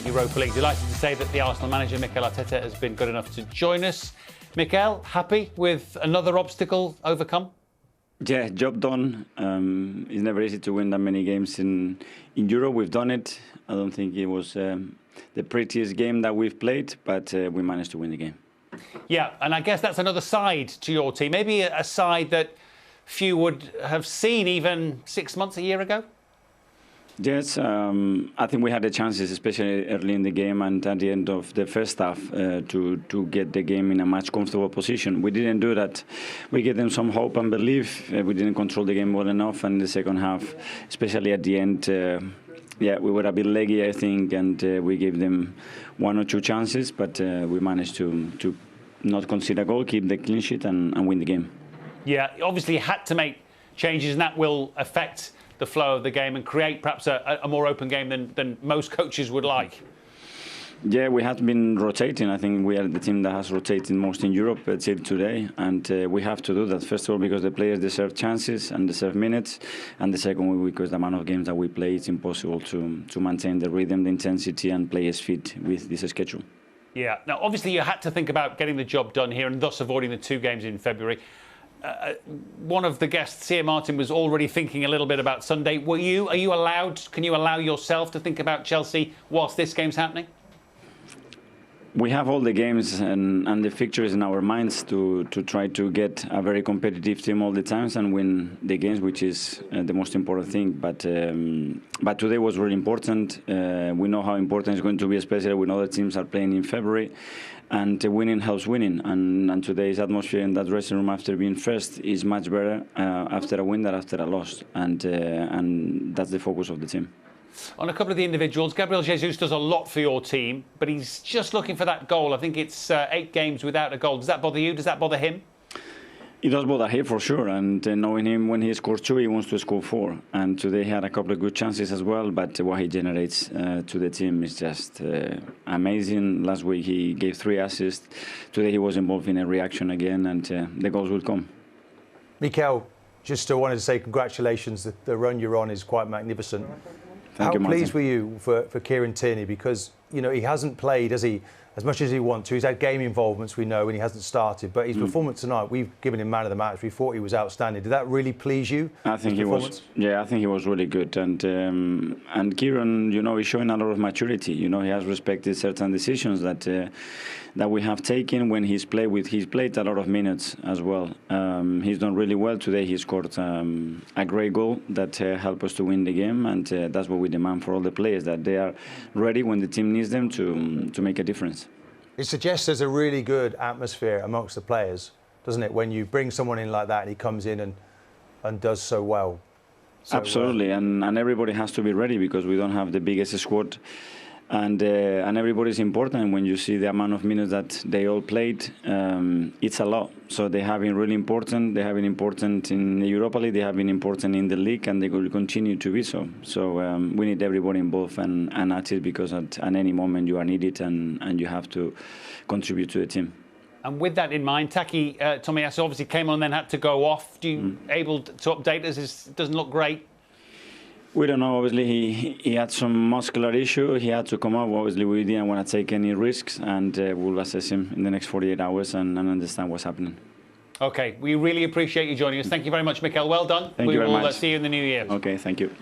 Europa League. Delighted to say that the Arsenal manager, Mikel Arteta, has been good enough to join us. Mikel, happy with another obstacle overcome? Yeah, job done. It's never easy to win that many games in Europe. We've done it. I don't think it was the prettiest game that we've played, but we managed to win the game. Yeah, and I guess that's another side to your team. Maybe a side that few would have seen even 6 months, a year ago? Yes, I think we had the chances, especially early in the game and at the end of the first half, to get the game in a much comfortable position. We didn't do that. We gave them some hope and belief. We didn't control the game well enough, and the second half, especially at the end, we were a bit leggy, I think, and we gave them one or two chances, but we managed to not concede a goal, keep the clean sheet, and win the game. Yeah, obviously you had to make changes, and that will affect the flow of the game and create perhaps a more open game than most coaches would like. Yeah, we have been rotating. I think we are the team that has rotated most in Europe till today, and we have to do that. First of all, because the players deserve chances and deserve minutes, and the second one, because the amount of games that we play, it's impossible to maintain the rhythm, the intensity, and players fit with this schedule. Yeah. Now, obviously, you had to think about getting the job done here and thus avoiding the 2 games in February. One of the guests here, Martin, was already thinking a little bit about Sunday. Are you allowed? Can you allow yourself to think about Chelsea whilst this game's happening? We have all the games and the fixtures in our minds to try to get a very competitive team all the times and win the games, which is the most important thing. But today was really important. We know how important it's going to be, especially when other teams are playing in February. And winning helps winning. And today's atmosphere in that dressing room after being first is much better after a win than after a loss. And that's the focus of the team. On a couple of the individuals, Gabriel Jesus does a lot for your team, but he's just looking for that goal. I think it's 8 games without a goal. Does that bother you? Does that bother him? It does bother him for sure, and knowing him, when he scores 2, he wants to score 4. And today he had a couple of good chances as well, but what he generates to the team is just amazing. Last week he gave 3 assists. Today he was involved in a reaction again, and the goals will come. Mikel, just wanted to say congratulations. The run you're on is quite magnificent. Thank you, How Martin. pleased were you for Kieran Tierney? Because, you know, he hasn't played, has he, as much as he wants to. He's had game involvements, we know, and he hasn't started. But his performance tonight, we've given him man of the match. We thought he was outstanding. Did that really please you? I think he was. Yeah, I think he was really good. And Kieran, you know, he's showing a lot of maturity. You know, he has respected certain decisions that we have taken when he's played. He's played a lot of minutes as well. He's done really well today. He scored a great goal that helped us to win the game, and that's what we demand for all the players, that they are ready when the team needs them to make a difference. It suggests there's a really good atmosphere amongst the players, doesn't it, when you bring someone in like that and he comes in and does so well. Absolutely, and everybody has to be ready, because we don't have the biggest squad. And everybody's important. When you see the amount of minutes that they all played, it's a lot. So they have been really important. They have been important in the Europa League. They have been important in the league, and they will continue to be so. So we need everybody involved and at it, because at any moment you are needed and you have to contribute to the team. And with that in mind, Taki Tomiyasu obviously came on and then had to go off. Do you able to update us? It doesn't look great. We don't know. Obviously, he had some muscular issue. He had to come up. Obviously, we didn't want to take any risks, and we'll assess him in the next 48 hours and understand what's happening. OK, we really appreciate you joining us. Thank you very much, Mikel. Well done. Thank you very much. We will see you in the new year. OK, thank you.